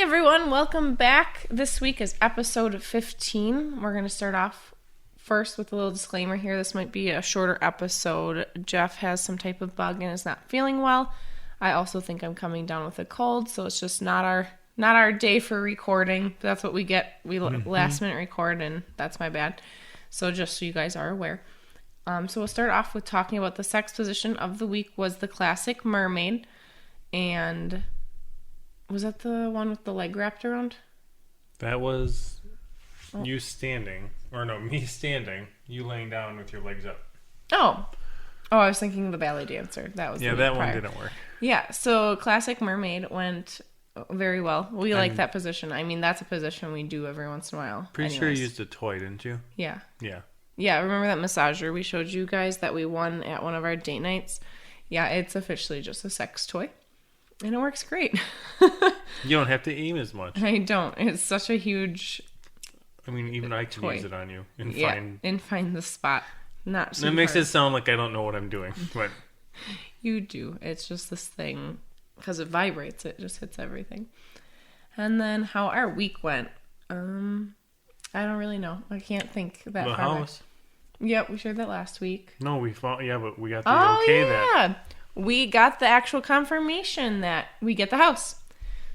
everyone, welcome back. This week is episode 15. We're going to start off first with a little disclaimer here. This might be a shorter episode. Jeff has some type of bug and is not feeling well. I also think I'm coming down with a cold, so it's just not our day for recording. That's what we get. We last minute record, and that's my bad. So just so you guys are aware. So we'll start off with talking about the sex position of the week was the classic mermaid. And was that the one with the leg wrapped around? That was you standing. Or no, me standing. You laying down with your legs up. Oh, I was thinking the ballet dancer. That was that prior. one didn't work. Yeah, so classic mermaid went very well. We like that position. I mean, that's a position we do every once in a while. Pretty sure you used a toy, didn't you? Yeah. Yeah, remember that massager we showed you guys that we won at one of our date nights? Yeah, it's officially just a sex toy. And it works great. You don't have to aim as much. I don't. It's such a huge I mean, even I can toy. use it on you and find the spot. Not super It makes hard. it sound like I don't know what I'm doing, but You do. It's just this thing, because it vibrates, it just hits everything. And then how our week went. I don't really know. I can't think that the far house. back. Yep, we shared that last week. No, we fought. Yeah, but we got the okay that. We got the actual confirmation that we get the house.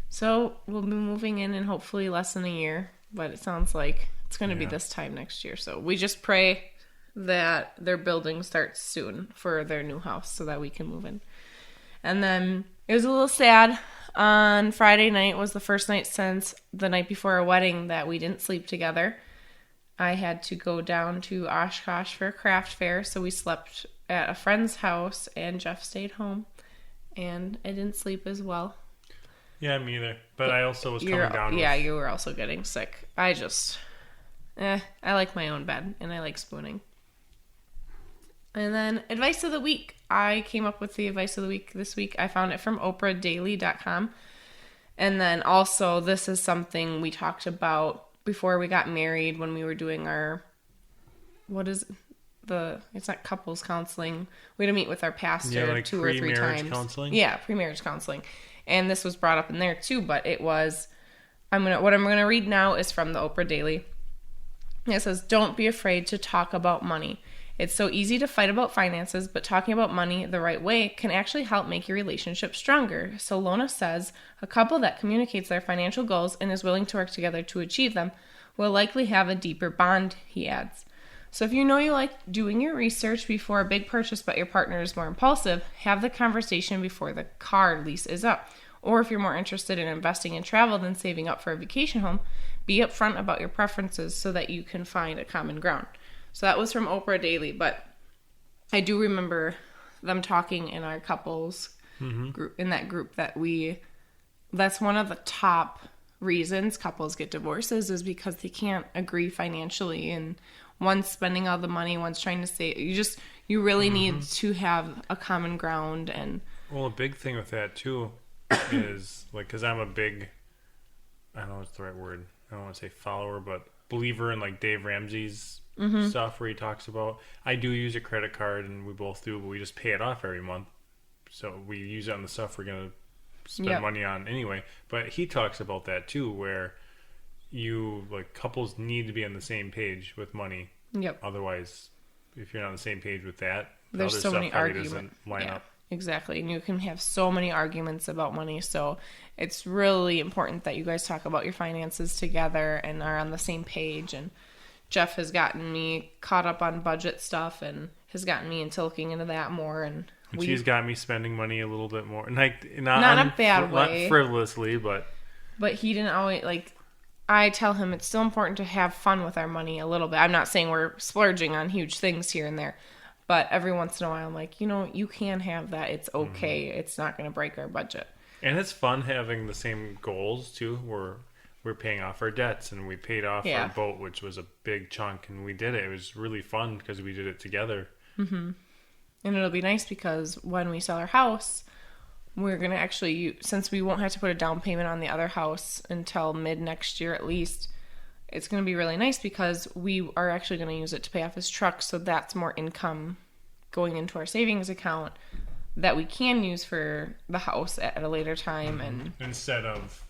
So we'll be moving in hopefully less than a year. But it sounds like it's going to be this time next year. So we just pray that their building starts soon for their new house so that we can move in. And then it was a little sad. On Friday night was the first night since the night before our wedding that we didn't sleep together. I had to go down to Oshkosh for a craft fair, so we slept at a friend's house, and Jeff stayed home, and I didn't sleep as well. Yeah, me either. But I also was coming down. Yeah, you were also getting sick. I like my own bed, and I like spooning. And then advice of the week. I came up with the advice of the week this week. I found it from oprahdaily.com. And then also, this is something we talked about before we got married when we were doing our, it's not couples counseling. We had to meet with our pastor 2 or 3 times. Counseling? Yeah, pre-marriage counseling. And this was brought up in there too, but it was, what I'm going to read now is from the Oprah Daily. It says, don't be afraid to talk about money. It's so easy to fight about finances, but talking about money the right way can actually help make your relationship stronger. So Lona says, a couple that communicates their financial goals and is willing to work together to achieve them will likely have a deeper bond, he adds. So if you know you like doing your research before a big purchase but your partner is more impulsive, have the conversation before the car lease is up. Or if you're more interested in investing in travel than saving up for a vacation home, be upfront about your preferences so that you can find a common ground. So that was from Oprah Daily, but I do remember them talking in our couples group, in that group, that's one of the top reasons couples get divorces is because they can't agree financially, and one's spending all the money, one's trying to save. You really need to have a common ground. And well, a big thing with that too is like, because I'm a big, I don't know what's the right word, I don't want to say follower, but believer in like Dave Ramsey's stuff where he talks about, I do use a credit card and we both do, but we just pay it off every month. So we use it on the stuff we're going to spend money on anyway. But he talks about that too, where couples need to be on the same page with money. Yep. Otherwise, if you're not on the same page with that, there's other so stuff many probably arguments. doesn't line up. Exactly. And you can have so many arguments about money. So it's really important that you guys talk about your finances together and are on the same page. And Jeff has gotten me caught up on budget stuff and has gotten me into looking into that more. And she's got me spending money a little bit more. Like, not in a bad way. Not frivolously, but he didn't always, I tell him it's still important to have fun with our money a little bit. I'm not saying we're splurging on huge things here and there. But every once in a while, I'm like, you can have that. It's okay. It's not going to break our budget. And it's fun having the same goals, too. We're paying off our debts, and we paid off our boat, which was a big chunk, and we did it. It was really fun because we did it together. Mm-hmm. And it'll be nice because when we sell our house, we're going to actually, since we won't have to put a down payment on the other house until mid next year at least, it's going to be really nice because we are actually going to use it to pay off his truck. So that's more income going into our savings account that we can use for the house at a later time. And instead of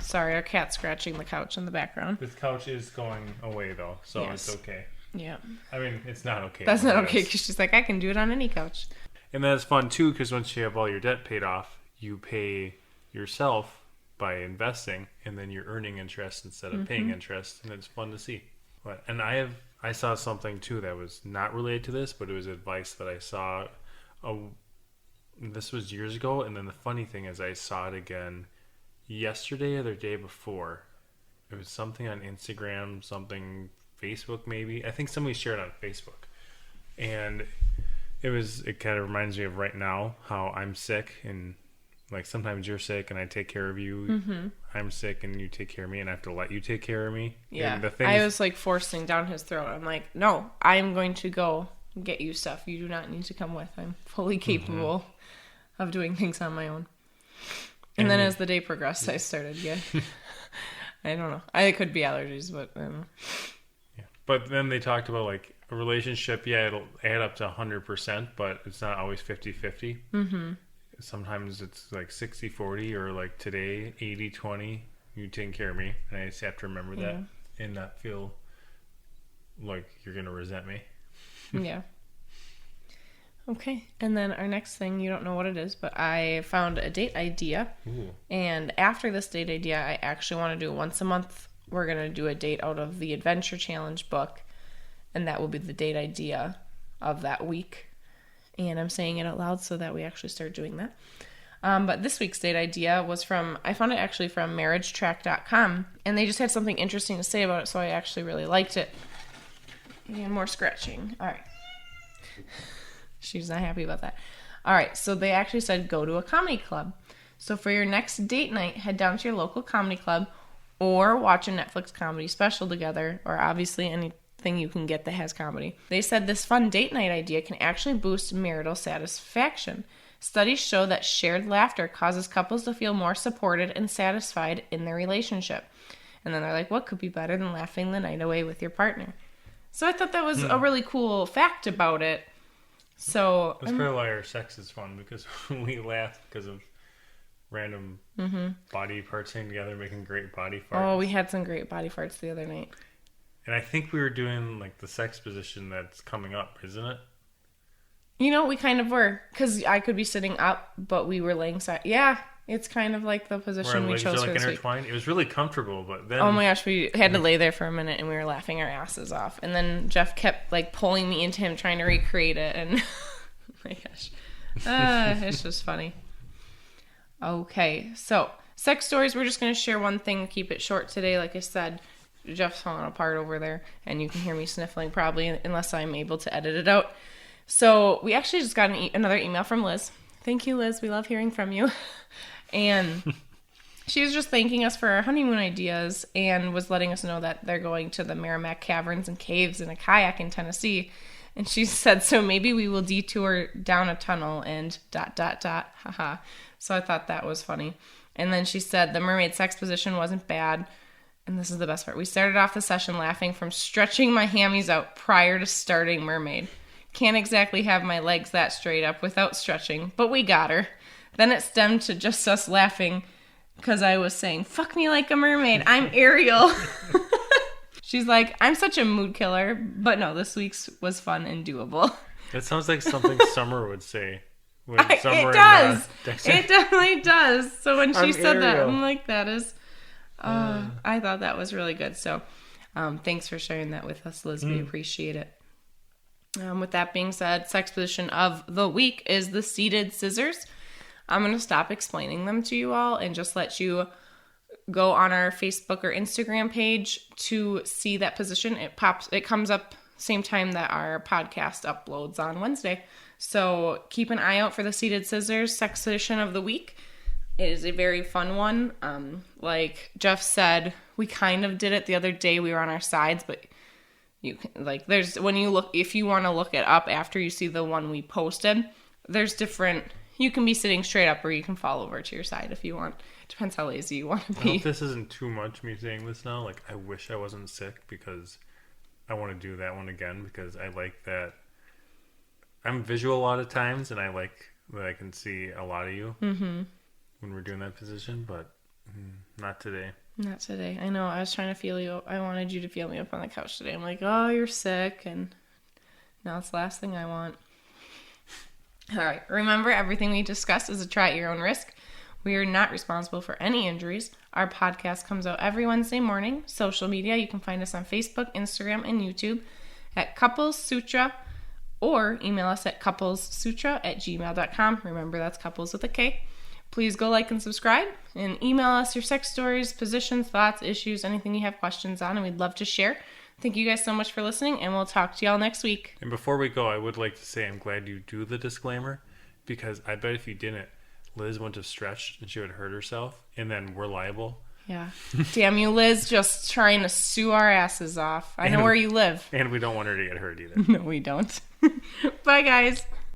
Sorry, our cat's scratching the couch in the background. This couch is going away, though, so Yes. it's okay. Yeah. I mean, it's not okay. That's not okay because she's like, I can do it on any couch. And that's fun, too, because once you have all your debt paid off, you pay yourself by investing, and then you're earning interest instead of paying interest, and it's fun to see. And I saw something, too, that was not related to this, but it was advice that I saw. This was years ago, and then the funny thing is I saw it again yesterday or the day before. It was something on Instagram, something Facebook maybe. I think somebody shared it on Facebook. And it kind of reminds me of right now how I'm sick, and like sometimes you're sick and I take care of you. I'm sick and you take care of me, and I have to let you take care of me. Yeah. And I was like forcing down his throat. I'm like, no, I am going to go get you stuff. You do not need to come with. I'm fully capable of doing things on my own. And then as the day progressed, I started, I don't know. I could be allergies, but I don't know. Yeah. But then they talked about like a relationship, it'll add up to 100%, but it's not always 50-50. Sometimes it's like 60-40, or like today, 80-20, you taking care of me. And I just have to remember that and not feel like you're going to resent me. Yeah. Okay. And then our next thing, you don't know what it is, but I found a date idea. Ooh. And after this date idea, I actually want to do once a month. We're going to do a date out of the Adventure Challenge book. And that will be the date idea of that week. And I'm saying it out loud so that we actually start doing that. But this week's date idea was I found it actually from marriagetrack.com. And they just had something interesting to say about it, so I actually really liked it. And more scratching. All right. She's not happy about that. All right, so they actually said go to a comedy club. So for your next date night, head down to your local comedy club or watch a Netflix comedy special together, or obviously anything you can get that has comedy. They said this fun date night idea can actually boost marital satisfaction. Studies show that shared laughter causes couples to feel more supported and satisfied in their relationship. And then they're like, what could be better than laughing the night away with your partner? So I thought that was a really cool fact about it. So that's probably why our sex is fun, because we laugh because of random body parts hanging together, making great body farts. Oh, we had some great body farts the other night. And I think we were doing like the sex position that's coming up, isn't it? You know, we kind of were, because I could be sitting up, but we were laying side. Yeah, it's kind of like the position we chose for this week. It was really comfortable, but then... Oh my gosh, we had to lay there for a minute, and we were laughing our asses off. And then Jeff kept like pulling me into him, trying to recreate it, and oh my gosh. It's just funny. Okay, so sex stories, we're just going to share one thing, keep it short today. Like I said, Jeff's falling apart over there, and you can hear me sniffling probably, unless I'm able to edit it out. So we actually just got another email from Liz. Thank you, Liz. We love hearing from you. And she was just thanking us for our honeymoon ideas and was letting us know that they're going to the Merrimack Caverns and Caves in a kayak in Tennessee. And she said, so maybe we will detour down a tunnel and ... haha. So I thought that was funny. And then she said the mermaid sex position wasn't bad. And this is the best part. We started off the session laughing from stretching my hammies out prior to starting mermaid. Can't exactly have my legs that straight up without stretching, but we got her. Then it stemmed to just us laughing because I was saying, fuck me like a mermaid. I'm Ariel. She's like, I'm such a mood killer. But no, this week's was fun and doable. That sounds like something Summer would say. It does. It definitely does. So when she said that, I'm like, that is... I thought that was really good. So thanks for sharing that with us, Liz. We appreciate it. With that being said, sex position of the week is the seated scissors. I'm going to stop explaining them to you all and just let you go on our Facebook or Instagram page to see that position. It comes up same time that our podcast uploads on Wednesday. So keep an eye out for the seated scissors sex position of the week. It is a very fun one. Like Jeff said, we kind of did it the other day. We were on our sides, but you can, like, there's, when you look, if you want to look it up after you see the one we posted, there's different, you can be sitting straight up or you can fall over to your side if you want. Depends how lazy you want to be. I hope this isn't too much me saying this now. Like, I wish I wasn't sick because I want to do that one again because I like that. I'm visual a lot of times and I like that I can see a lot of you when we're doing that position, but Not today. Not today. I know. I was trying to feel you. I wanted you to feel me up on the couch today. I'm like, oh, you're sick. And now it's the last thing I want. All right. Remember, everything we discussed is a try at your own risk. We are not responsible for any injuries. Our podcast comes out every Wednesday morning. Social media, you can find us on Facebook, Instagram, and YouTube at kouplessutra, or email us at kouplessutra@gmail.com. Remember, that's couples with a K. Please go like and subscribe, and email us your sex stories, positions, thoughts, issues, anything you have questions on, and we'd love to share. Thank you guys so much for listening, and we'll talk to y'all next week. And before we go, I would like to say I'm glad you do the disclaimer, because I bet if you didn't, Liz wouldn't have stretched and she would hurt herself, and then we're liable. Yeah. Damn you, Liz, just trying to sue our asses off. I know where you live. And we don't want her to get hurt either. No, we don't. Bye, guys.